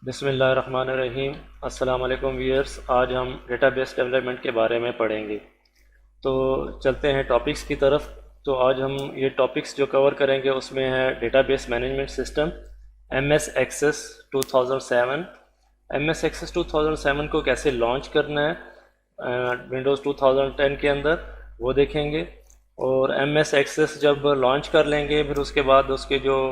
बिस्मिल्लाहिर्रहमानिर्रहीम। अस्सलाम वालेकुम व्यूअर्स। आज हम डेटाबेस डेवलपमेंट के बारे में पढ़ेंगे। तो चलते हैं टॉपिक्स की तरफ। तो आज हम ये टॉपिक्स जो कवर करेंगे उसमें है database management system MS access 2007। MS access 2007 को कैसे लॉन्च करना है विंडोज़ 2010 के अंदर, वो देखेंगे। और MS एक्सेस जब लॉन्च कर लेंगे फिर उसके बाद उसके जो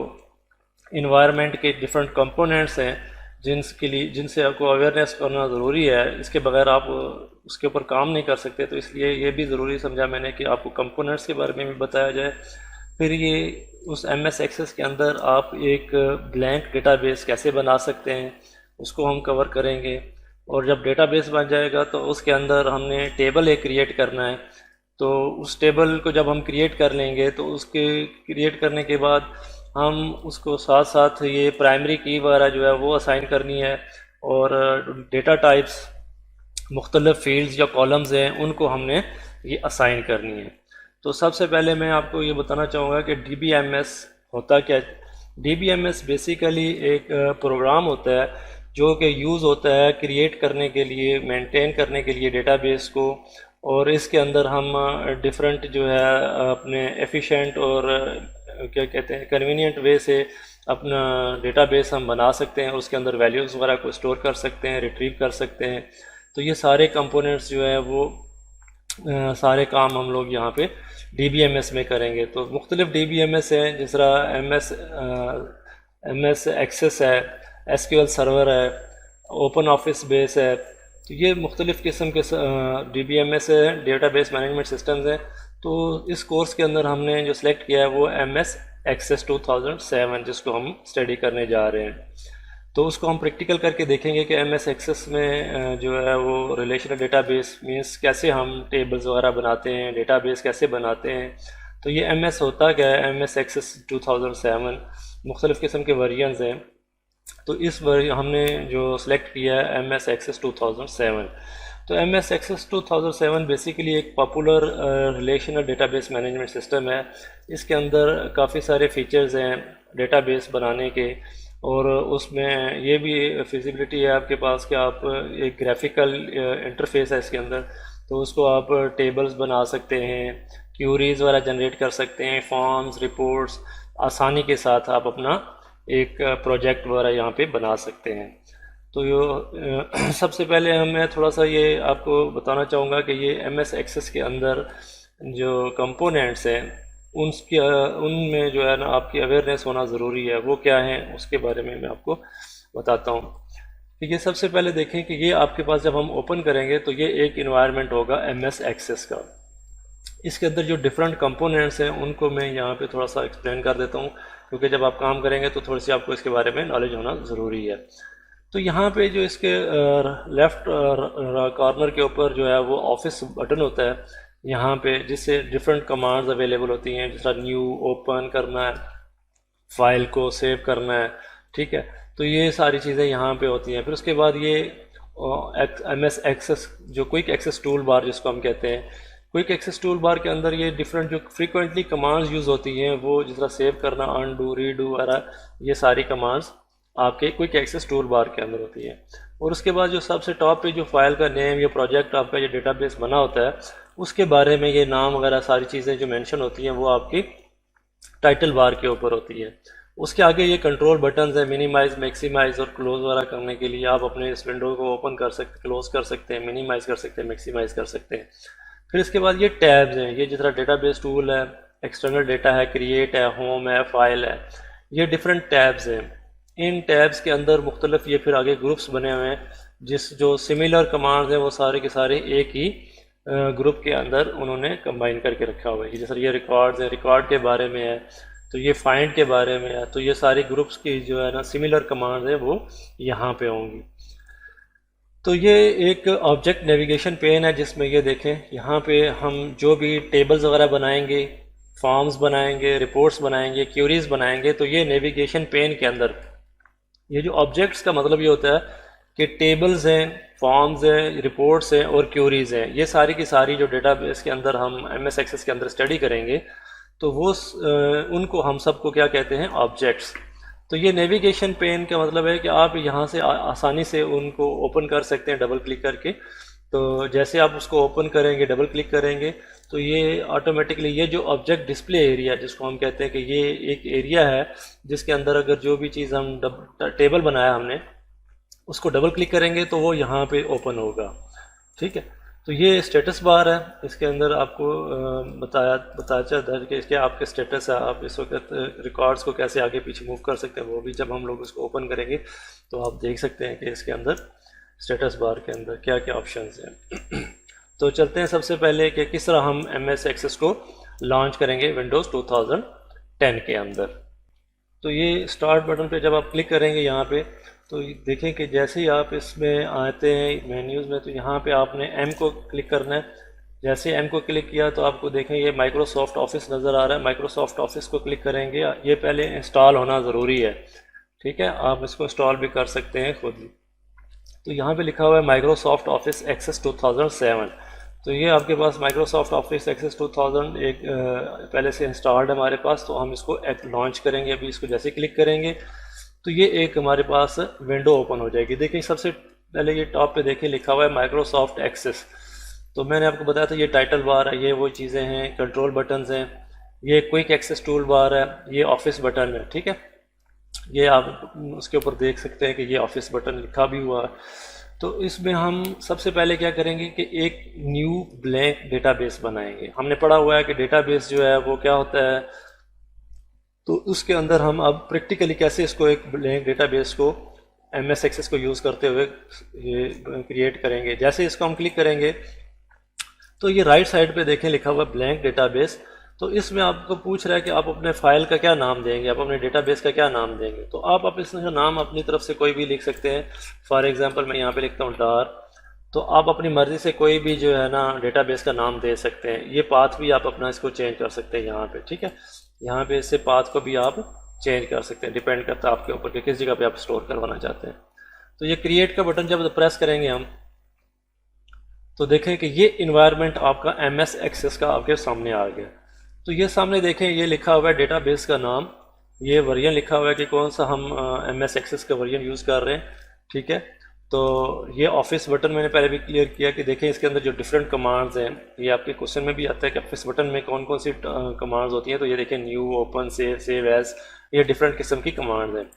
इन्वायरमेंट के डिफरेंट कंपोनेंट्स हैं जिनसे आपको अवेयरनेस करना ज़रूरी है, इसके बगैर आप उसके ऊपर काम नहीं कर सकते। तो इसलिए ये भी ज़रूरी समझा मैंने कि आपको कंपोनेंट्स के बारे में भी बताया जाए। फिर ये उस MS एक्सेस के अंदर आप एक ब्लैंक डेटाबेस कैसे बना सकते हैं उसको हम कवर करेंगे। और जब डेटाबेस बन जाएगा तो उसके अंदर हमने टेबल एक क्रिएट करना है। तो उस टेबल को जब हम क्रिएट कर लेंगे तो उसके क्रिएट करने के बाद हम उसको साथ साथ ये प्राइमरी की वगैरह जो है वो असाइन करनी है। और डेटा टाइप्स, मुख्तलिफ फील्ड्स या कॉलम्स हैं उनको हमने ये असाइन करनी है। तो सबसे पहले मैं आपको ये बताना चाहूँगा कि DBMS होता क्या है। DBMS बेसिकली एक प्रोग्राम होता है जो कि यूज़ होता है क्रिएट करने के लिए, मेंटेन करने के लिए डेटाबेस को। और इसके अंदर हम डिफरेंट जो है अपने एफिशिएंट और क्या कहते हैं कन्वीनियंट वे से अपना डेटाबेस हम बना सकते हैं। उसके अंदर वैल्यूज़ वगैरह को स्टोर कर सकते हैं, रिट्रीव कर सकते हैं। तो ये सारे कंपोनेंट्स जो है वो सारे काम हम लोग यहाँ पे DBMS में करेंगे। तो मुख्तलिफ DBMS हैं, जिस तरह MS एक्सेस है, SQL सर्वर है, ओपन ऑफिस बेस है। तो ये मुख्तलिफ़ किस्म के DBMS है, डेटाबेस मैनेजमेंट सिस्टम्स हैं। तो इस कोर्स के अंदर हमने जो सिलेक्ट किया है वो MS एक्सेस 2007 जिसको हम स्टडी करने जा रहे हैं। तो उसको हम प्रैक्टिकल करके देखेंगे कि MS एक्सेस में जो है वो रिलेशनल डेटाबेस मीन्स कैसे हम टेबल्स वगैरह बनाते हैं, डेटाबेस कैसे बनाते हैं। तो ये MS होता क्या है, MS एक्सेस 2007 मुख्तलिफ़ किस्म के वेरिएंट्स हैं। तो इस बार हमने जो सिलेक्ट किया है MS एक्सेस 2007। तो MS एक्सेस 2007 बेसिकली एक popular relational database management system है। इसके अंदर काफ़ी सारे फीचर्स हैं डेटाबेस बनाने के। और उसमें ये भी फिजिबिलिटी है आपके पास कि आप एक ग्राफिकल इंटरफेस है इसके अंदर। तो उसको आप टेबल्स बना सकते हैं, क्यूरीज वगैरह जनरेट कर सकते हैं, फॉर्म्स, रिपोर्ट्स आसानी के साथ आप अपना एक प्रोजेक्ट वगैरह यहाँ पे बना सकते हैं। तो सबसे पहले मैं थोड़ा सा ये आपको बताना चाहूँगा कि ये MS एक्सेस के अंदर जो कंपोनेंट्स हैं उनमें जो है ना आपकी अवेयरनेस होना ज़रूरी है। वो क्या है उसके बारे में मैं आपको बताता हूँ। कि ये सबसे पहले देखें कि ये आपके पास जब हम ओपन करेंगे तो ये एक इन्वायरमेंट होगा MS एक्सेस का। इसके अंदर जो डिफरेंट कंपोनेंट्स हैं उनको मैं यहाँ पे थोड़ा सा एक्सप्लेन कर देता हूँ, क्योंकि जब आप काम करेंगे तो थोड़ी सी आपको इसके बारे में नॉलेज होना ज़रूरी है। तो यहाँ पे जो इसके लेफ़्ट कॉर्नर के ऊपर जो है वो ऑफिस बटन होता है यहाँ पे, जिससे डिफरेंट कमांड्स अवेलेबल होती हैं, जिस तरह न्यू ओपन करना है, फाइल को सेव करना है, ठीक है। तो ये सारी चीज़ें यहाँ पे होती हैं। फिर उसके बाद ये MS एक्सेस जो क्विक एक्सेस टूल बार जिसको हम कहते हैं, क्विक एक्सेस टूल बार के अंदर ये डिफरेंट जो फ्रीक्वेंटली कमांड्स यूज़ होती हैं वो जिस तरह सेव करना, अनडू, रीडू वगैरह, ये सारी कमांड्स आपके क्विक एक्सेस टूल बार के अंदर होती है। और उसके बाद जो सबसे टॉप पे जो फाइल का नेम या प्रोजेक्ट आपका ये डेटाबेस बना होता है उसके बारे में ये नाम वगैरह सारी चीज़ें जो मेंशन होती हैं वो आपकी टाइटल बार के ऊपर होती है। उसके आगे ये कंट्रोल बटन्स है, मिनिमाइज, मैक्सिमाइज और क्लोज वगैरह करने के लिए आप अपने इस विंडो को ओपन कर सकते, क्लोज कर सकते हैं, मिनिमाइज कर सकते हैं, मैक्सिमाइज कर सकते हैं। फिर इसके बाद ये टैब्स हैं, ये जिस तरह डेटाबेस टूल है, एक्सटर्नल डेटा है, क्रिएट है, होम है, फाइल है, ये डिफरेंट टैब्स हैं। इन टैब्स के अंदर मुख्तलिफ ये फिर आगे ग्रुप्स बने हुए हैं, जो सिमिलर कमांड्स हैं वो सारे के सारे एक ही ग्रुप के अंदर उन्होंने कंबाइन करके रखा हुआ है। जैसे ये रिकॉर्ड्स है, रिकॉर्ड के बारे में है, तो ये फाइंड के बारे में है। तो ये सारे ग्रुप्स की जो है ना सिमिलर कमांड्स है वो यहाँ पे होंगी। तो ये एक ऑब्जेक्ट नेविगेशन पेन है जिसमें ये देखें यहाँ पे हम जो भी टेबल्स वगैरह बनाएंगे, फॉर्म्स बनाएंगे, रिपोर्ट्स बनाएंगे, क्यूरीज बनाएंगे, तो ये नेविगेशन पेन के अंदर ये जो ऑब्जेक्ट्स का मतलब ये होता है कि टेबल्स हैं, फॉर्म्स हैं, रिपोर्ट्स हैं और क्यूरीज हैं, ये सारी की सारी जो डेटाबेस के अंदर हम MS एक्सेस के अंदर स्टडी करेंगे तो वो उनको हम सबको क्या कहते हैं, ऑब्जेक्ट्स। तो ये नेविगेशन पेन का मतलब है कि आप यहाँ से आसानी से उनको ओपन कर सकते हैं डबल क्लिक करके। तो जैसे आप उसको ओपन करेंगे, डबल क्लिक करेंगे, तो ये ऑटोमेटिकली ये जो ऑब्जेक्ट डिस्प्ले एरिया जिसको हम कहते हैं कि ये एक एरिया है जिसके अंदर अगर जो भी चीज़ हम टेबल बनाया हमने उसको डबल क्लिक करेंगे तो वो यहाँ पे ओपन होगा। ठीक है, तो ये स्टेटस बार है, इसके अंदर आपको बताया था कि इसके आपके स्टेटस है, आप इस वक्त रिकॉर्ड्स को कैसे आगे पीछे मूव कर सकते हैं, वो भी जब हम लोग उसको ओपन करेंगे तो आप देख सकते हैं कि इसके अंदर स्टेटस बार के अंदर क्या क्या ऑप्शंस हैं। तो चलते हैं सबसे पहले कि किस तरह हम MS एक्सेस को लॉन्च करेंगे विंडोज़ 2010 के अंदर। तो ये स्टार्ट बटन पे जब आप क्लिक करेंगे यहाँ पे, तो देखें कि जैसे ही आप इसमें आते हैं मेन्यूज़ में, तो यहाँ पे आपने M को क्लिक करना है। जैसे M को क्लिक किया तो आपको देखें ये माइक्रोसॉफ्ट ऑफिस नज़र आ रहा है। माइक्रोसॉफ्ट ऑफिस को क्लिक करेंगे, ये पहले इंस्टॉल होना ज़रूरी है। ठीक है, आप इसको इंस्टॉल भी कर सकते हैं खुद। तो यहाँ पे लिखा हुआ है माइक्रोसॉफ्ट ऑफिस एक्सेस 2007। तो ये आपके पास माइक्रोसॉफ्ट ऑफिस एक्सेस 2000 एक पहले से इंस्टॉल्ड है हमारे पास। तो हम इसको लॉन्च करेंगे। अभी इसको जैसे क्लिक करेंगे तो ये एक हमारे पास विंडो ओपन हो जाएगी। देखिए सबसे पहले ये टॉप पे देखिए लिखा हुआ है माइक्रोसॉफ्ट एक्सेस। तो मैंने आपको बताया था ये टाइटल बार है, ये वो चीज़ें हैं, कंट्रोल बटन्स हैं, ये क्विक एक्सेस टूल बार है, ये ऑफिस बटन है। ठीक है, ये आप उसके ऊपर देख सकते हैं कि ये ऑफिस बटन लिखा भी हुआ है। तो इसमें हम सबसे पहले क्या करेंगे कि एक न्यू ब्लैंक डेटाबेस बनाएंगे। हमने पढ़ा हुआ है कि डेटाबेस जो है वो क्या होता है, तो उसके अंदर हम अब प्रैक्टिकली कैसे इसको एक ब्लैंक डेटाबेस को MS एक्सेस को यूज़ करते हुए ये क्रिएट करेंगे। जैसे इसको हम क्लिक करेंगे तो ये राइट साइड पे देखें लिखा हुआ ब्लैंक डेटाबेस। तो इसमें आपको पूछ रहा है कि आप अपने फाइल का क्या नाम देंगे, आप अपने डेटाबेस का क्या नाम देंगे। तो आप इसका नाम अपनी तरफ से कोई भी लिख सकते हैं। फॉर एग्जांपल मैं यहाँ पे लिखता हूँ डार। तो आप अपनी मर्ज़ी से कोई भी जो है ना डेटाबेस का नाम दे सकते हैं। ये पाथ भी आप अपना इसको चेंज कर सकते हैं यहाँ पे। ठीक है, यहाँ पे इससे पाथ को भी आप चेंज कर सकते हैं, डिपेंड करता है आपके ऊपर कि किस जगह पे आप स्टोर करवाना चाहते हैं। तो ये क्रिएट का बटन जब प्रेस करेंगे हम, तो देखें कि ये इन्वायरमेंट आपका MS एक्सेस का आपके सामने आ गया। तो ये सामने देखें ये लिखा हुआ है डेटाबेस का नाम, ये वर्जन लिखा हुआ है कि कौन सा हम MS एक्सेस का वर्जन यूज़ कर रहे हैं। ठीक है, तो ये ऑफिस बटन मैंने पहले भी क्लियर किया कि देखें इसके अंदर जो डिफरेंट कमांड्स हैं, ये आपके क्वेश्चन में भी आता है कि ऑफिस बटन में कौन कौन सी कमांड्स होती हैं। तो ये देखें न्यू, ओपन, सेव एज, ये डिफरेंट किस्म की कमांड्स हैं।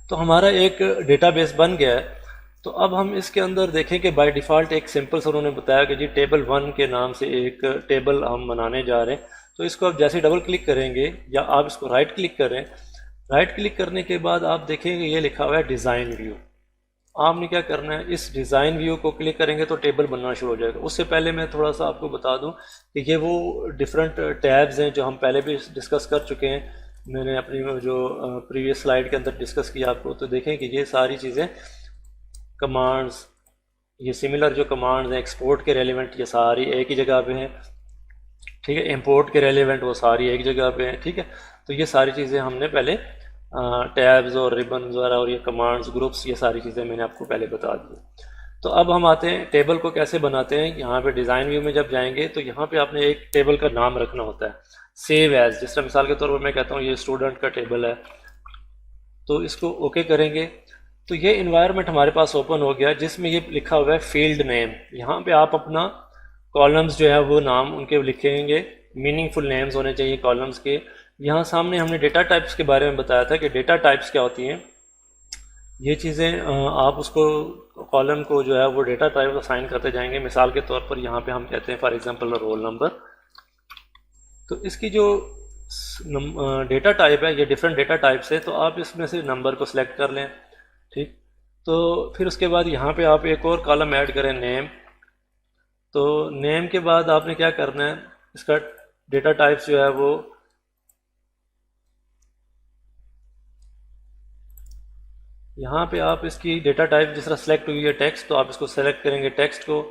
तो हमारा एक डेटाबेस बन गया है। तो अब हम इसके अंदर देखें कि बाय डिफ़ॉल्ट एक सिंपल सा उन्होंने बताया कि जी टेबल 1 के नाम से एक टेबल हम बनाने जा रहे हैं। तो इसको आप जैसे डबल क्लिक करेंगे या आप इसको राइट क्लिक करें, राइट क्लिक करने के बाद आप देखेंगे ये लिखा हुआ है डिज़ाइन व्यू। आपने क्या करना है, इस डिज़ाइन व्यू को क्लिक करेंगे तो टेबल बनना शुरू हो जाएगा। उससे पहले मैं थोड़ा सा आपको बता दूं कि ये वो डिफरेंट टैब्स हैं जो हम पहले भी डिस्कस कर चुके हैं। मैंने अपनी जो प्रीवियस स्लाइड के अंदर डिस्कस किया आपको। तो देखें कि ये सारी चीज़ें कमांड्स, ये सिमिलर जो कमांड्स हैं, एक्सपोर्ट के रेलिवेंट ये सारी एक ही जगह पे हैं। ठीक है, इंपोर्ट के रेलिवेंट वो सारी एक जगह पे हैं। ठीक है, तो ये सारी चीज़ें हमने पहले टैब्स और रिबन वगैरह और ये कमांड्स, ग्रुप्स, ये सारी चीज़ें मैंने आपको पहले बता दी। तो अब हम आते हैं टेबल को कैसे बनाते हैं। यहाँ पे डिज़ाइन व्यू में जब जाएंगे तो यहाँ पे आपने एक टेबल का नाम रखना होता है, सेव एज। जिस तरह मिसाल के तौर पर मैं कहता हूँ ये स्टूडेंट का टेबल है, तो इसको ओके करेंगे। तो ये इन्वायरमेंट हमारे पास ओपन हो गया जिसमें ये लिखा हुआ है फील्ड नेम। यहाँ पे आप अपना कॉलम्स जो है वो नाम उनके लिखेंगे, मीनिंगफुल नेम्स होने चाहिए कॉलम्स के। यहाँ सामने हमने डेटा टाइप्स के बारे में बताया था कि डेटा टाइप्स क्या होती हैं। ये चीज़ें आप उसको कॉलम को जो है वो डेटा टाइप असाइन करते जाएंगे। मिसाल के तौर पर यहाँ पे हम कहते हैं फॉर एग्जांपल रोल नंबर। तो इसकी जो डेटा टाइप है ये डिफरेंट डेटा टाइप्स है, तो आप इसमें से नंबर को सिलेक्ट कर लें। ठीक, तो फिर उसके बाद यहाँ पे आप एक और कॉलम ऐड करें नेम। तो नेम के बाद आपने क्या करना है, इसका डेटा टाइप्स जो है वो यहाँ पे आप इसकी डेटा टाइप जिस तरह सेलेक्ट हुई है टेक्स्ट, तो आप इसको सेलेक्ट करेंगे टेक्स्ट को।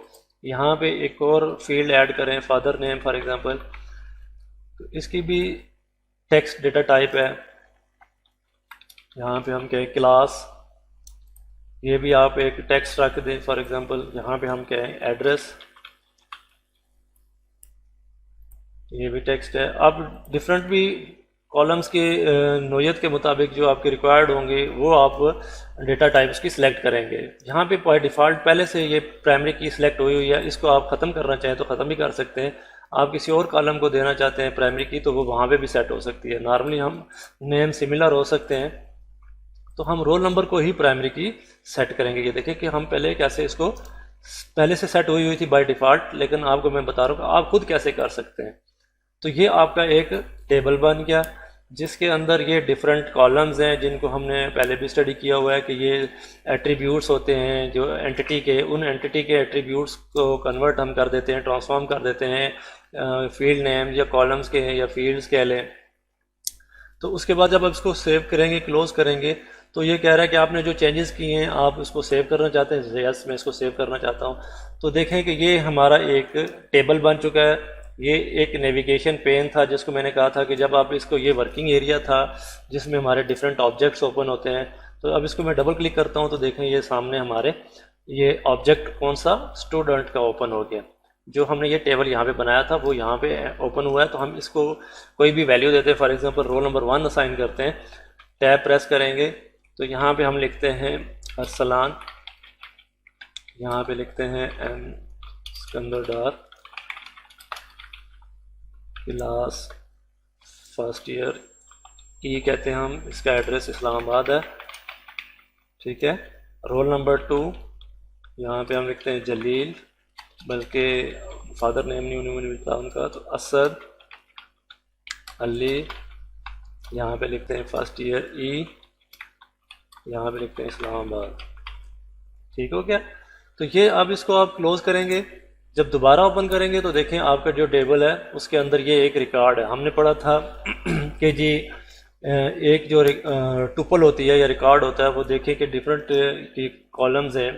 यहाँ पे एक और फील्ड ऐड करें फादर नेम फॉर एग्जांपल, तो इसकी भी टेक्स्ट डेटा टाइप है। यहाँ पे हम कहें क्लास, ये भी आप एक टेक्स्ट रख दें फॉर एग्जांपल। यहाँ पे हम कहें एड्रेस, ये भी टेक्स्ट है। आप डिफरेंट भी कॉलम्स की नोयत के मुताबिक जो आपके रिक्वायर्ड होंगे वो आप डेटा टाइप्स की सिलेक्ट करेंगे। यहाँ पे बाय डिफ़ॉल्ट पहले से ये प्राइमरी की सिलेक्ट हुई है, इसको आप ख़त्म करना चाहें तो ख़त्म भी कर सकते हैं। आप किसी और कॉलम को देना चाहते हैं प्राइमरी की तो वो वहाँ पे भी सेट हो सकती है। नॉर्मली हम नेम सिमिलर हो सकते हैं तो हम रोल नंबर को ही प्राइमरी की सेट करेंगे। ये देखें कि हम पहले कैसे इसको पहले से सेट हुई थी बाय डिफ़ॉल्ट, लेकिन आपको मैं बता रहा हूँ कि आप खुद कैसे कर सकते हैं। तो ये आपका एक टेबल बन गया जिसके अंदर ये डिफरेंट कॉलम्स हैं जिनको हमने पहले भी स्टडी किया हुआ है कि ये एट्रीब्यूट्स होते हैं जो एंटिटी के, उन एंटिटी के एट्रीब्यूट्स को कन्वर्ट हम कर देते हैं, ट्रांसफॉर्म कर देते हैं फील्ड नेम या कॉलम्स के या फील्ड्स कह लें। तो उसके बाद जब आप इसको सेव करेंगे, क्लोज करेंगे, तो ये कह रहा है कि आपने जो चेंजेस किए हैं आप इसको सेव करना चाहते हैं। यस, मैं इसको सेव करना चाहता हूँ। तो देखें कि ये हमारा एक टेबल बन चुका है। ये एक नेविगेशन पेन था जिसको मैंने कहा था कि जब आप इसको, ये वर्किंग एरिया था जिसमें हमारे डिफरेंट ऑब्जेक्ट्स ओपन होते हैं। तो अब इसको मैं डबल क्लिक करता हूँ तो देखें ये सामने हमारे ये ऑब्जेक्ट कौन सा, स्टूडेंट का ओपन हो गया। जो हमने ये टेबल यहाँ पे बनाया था वो यहाँ पे ओपन हुआ है। तो हम इसको कोई भी वैल्यू देते हैं, for example roll number 1 assign करते हैं, टैब प्रेस करेंगे तो यहाँ पे हम लिखते हैं अरसलान, यहाँ पे लिखते हैं एम सिकंदर डार, क्लास फर्स्ट ईयर, ई कहते हैं हम, इसका एड्रेस इस्लामाबाद है, ठीक है। रोल नंबर 2 यहाँ पे हम लिखते हैं जलील, बल्कि फादर नेम नहीं मिलता उनका, तो असद अली, यहाँ पे लिखते हैं फर्स्ट ईयर ई, यहाँ पे लिखते हैं इस्लामाबाद। ठीक हो गया। तो ये अब इसको आप क्लोज करेंगे। जब दोबारा ओपन करेंगे तो देखें आपका जो टेबल है उसके अंदर ये एक रिकॉर्ड है। हमने पढ़ा था कि जी एक जो टुपल होती है या रिकॉर्ड होता है वो देखिए कि डिफरेंट की कॉलम्स हैं,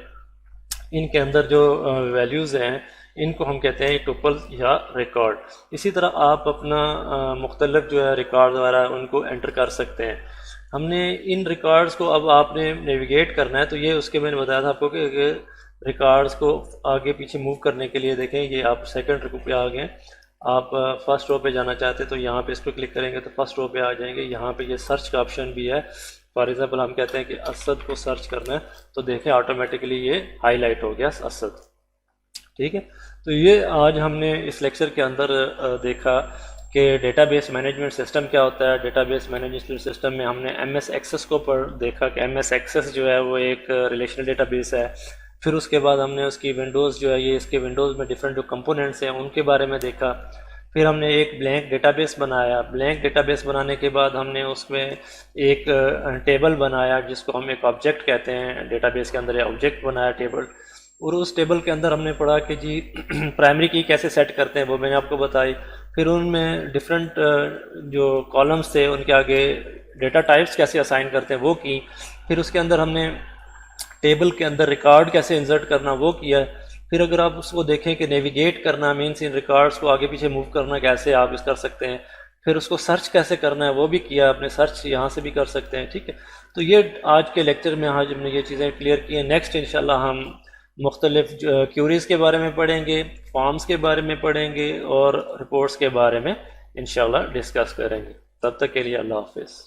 इनके अंदर जो वैल्यूज़ हैं इनको हम कहते हैं टुपल या रिकॉर्ड। इसी तरह आप अपना मुख्तलिफ जो है रिकॉर्ड वगैरह उनको एंटर कर सकते हैं। हमने इन रिकॉर्ड्स को अब आपने नेविगेट करना है, तो ये उसके मैंने बताया था आपको कि रिकॉर्ड्स को आगे पीछे मूव करने के लिए देखें ये आप सेकंड रो पे आ गए। आप फर्स्ट रो पे जाना चाहते हैं तो यहाँ पे इस पर क्लिक करेंगे तो फर्स्ट रो पे आ जाएंगे। यहाँ पे ये सर्च का ऑप्शन भी है। फॉर एग्जांपल हम कहते हैं कि असद को सर्च करना है तो देखें ऑटोमेटिकली ये हाईलाइट हो गया असद। ठीक है। तो ये आज हमने इस लेक्चर के अंदर देखा कि डेटाबेस मैनेजमेंट सिस्टम क्या होता है। डेटाबेस मैनेजमेंट सिस्टम में हमने MS एक्सेस को पर देखा कि MS एक्सेस जो है वो एक रिलेशनल डेटाबेस है। फिर उसके बाद हमने उसकी विंडोज़ जो है ये इसके विंडोज़ में डिफरेंट जो कंपोनेंट्स हैं उनके बारे में देखा। फिर हमने एक ब्लैंक डेटाबेस बनाया। ब्लैंक डेटाबेस बनाने के बाद हमने उसमें एक टेबल बनाया जिसको हम एक ऑब्जेक्ट कहते हैं। डेटाबेस के अंदर ऑब्जेक्ट बनाया टेबल, और उस टेबल के अंदर हमने पढ़ा कि जी प्राइमरी की कैसे सेट करते हैं वो मैंने आपको बताई। फिर उनमें डिफरेंट जो कॉलम्स थे उनके आगे डेटा टाइप्स कैसे असाइन करते हैं वो की। फिर उसके अंदर हमने टेबल के अंदर रिकॉर्ड कैसे इंसर्ट करना वो किया। फिर अगर आप उसको देखें कि नेविगेट करना मीन्स इन रिकॉर्ड्स को आगे पीछे मूव करना कैसे आप इस कर सकते हैं। फिर उसको सर्च कैसे करना है वो भी किया आपने, सर्च यहाँ से भी कर सकते हैं। ठीक है। तो ये आज के लेक्चर में आज हमने ये चीज़ें क्लियर की हैं। नेक्स्ट इंशाल्लाह हम मुख्तलिफ क्यूरीज़ के बारे में पढ़ेंगे, फॉर्म्स के बारे में पढ़ेंगे और रिपोर्ट्स के बारे में इंशाल्लाह डिस्कस करेंगे। तब तक के लिए अल्लाह हाफिज़।